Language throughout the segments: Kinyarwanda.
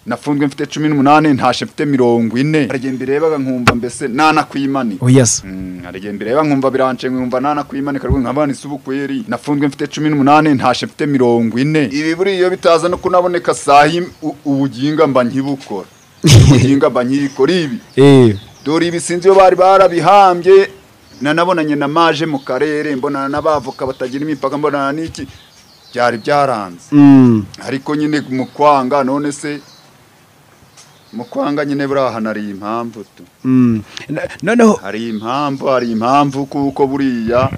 nafunzwe mfite 18 ntashe mfite 40 arige mbirebaga nkumva mbese nana kwimani yes arige mbireba nkumva birance nkumva nana kwimani karwe nkabana isubukweri nafunzwe mfite 18 ntashe mfite 40 ibi buri iyo bitaza no kunaboneka sahi ubuginga mba nkibukora ubuginga mba nkikora ibi dore ibi sinzi yo bari barabihambye nanabonanye na maje mu karere mbona n'abavoka batagira imipaka mbona n'iki byari byaranze ariko nyine mu kwanga none se mu kwanga nyine burahana ari impamvu tu noneho hari impamvu kuko buriya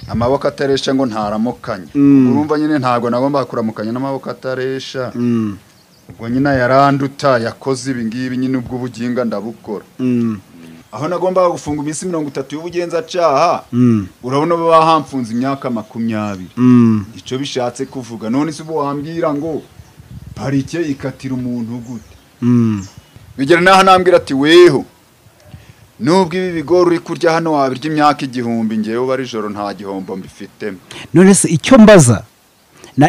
amaboko ataresha ngo ntaramukanye urumva nyine ntago nagomba kuramukanya n'amaboko ataresha ubwo nyine yaranduta yakoze ibi ngibi nyine ubwo ubuginga ndabukora aho nagomba gufunga iminsi 30 y'ubugenza cyaha urabona bahamfunze imyaka 20 ico bishatse kuvuga none se wambwira ngo parike ikatira umuntu gute bigera naho nambwira ati weho nubwo ibi bigoro uri kurya hano wabirya imyaka 1000 ngewe bari joro nta gihombo mbifite none se icyo mbaza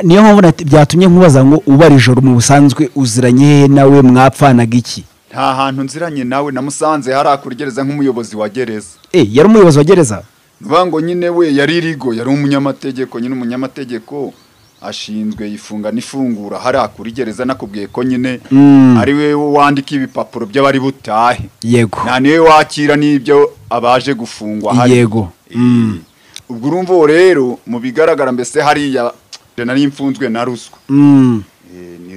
niyo mpamvu byatumye nkubaza ngo ubari joro mu busanzwe uziranye nawe mwapfanaga iki nta hantu nziranye nawe namusanze harakurigereza nk'umuyobozi wa gereza yari umuyobozi wa gereza nubango nyine we yari rigo yari umunyamategeko nyine umunyamategeko ashinzwe ifunga n'ifungura harakurigereza nakubwiye ko nyine ari we wandika ibipapuro by'abari butahe yego nta niwe wakira n'ibyo abaje gufungwa hari yego ubwo urumva rero mu bigaragara mbese hariya nari mfunzwe na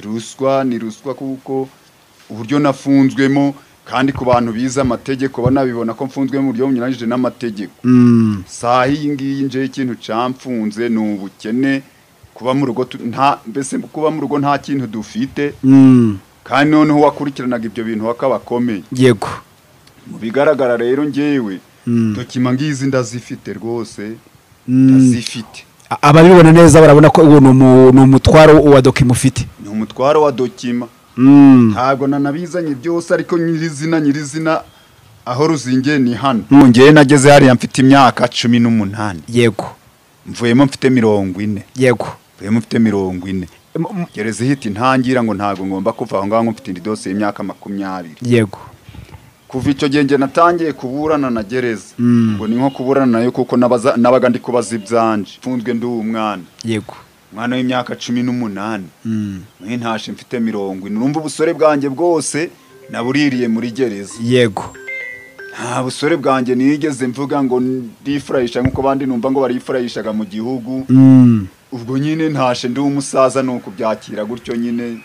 ruswa ni ruswa kuko uburyo nafunzwemo kandi ku bantu biza amategeko banabibona ko mfunzwe mu buryo bunyuranyije n'amategeko sahi ngiyi nje ikintu camfunze n'ubukene kuba mu rugo mbese kuba mu rugo nta kintu dufite kandi noneho wakurikiranaga ibyo bintu wakabakomeye yego mu bigaragara rero ngewe dokima ngizi ndazifite rwose ndazifite ababibona neza barabona ko uwo ni umutwaro wa dokima ufite ni umutwaro wa dokima ntabwo nanabizanye byose ariko nyirizina aho ruzingiye ni hano ngewe nageze hariya mfite imyaka 18 yego mvuyemo mfite 40 yego mvuyemo mfite 40 gereza hiti ntangira ngo ntago ngomba kuva aho ngaho mfite indose y'imyaka 20 yego kuva icyo genge natangiye kuburana na gereza ngo ni nko kuburana nayo kuko nabaga ndi kubaza ibyanje mfunzwe ndi umwana yego mwana w'imyaka 18 mwe ntashe mfite 40 urumva ubusore bwanjye bwose nabuririye muri gereza yego nta busore bwanjye nigeze mvuga ngo ndifurahisha nkuko bandi numva ngo barifurahishaga mu gihugu ubwo nyine ntashe ndi umusaza nuko byakira gutyo nyine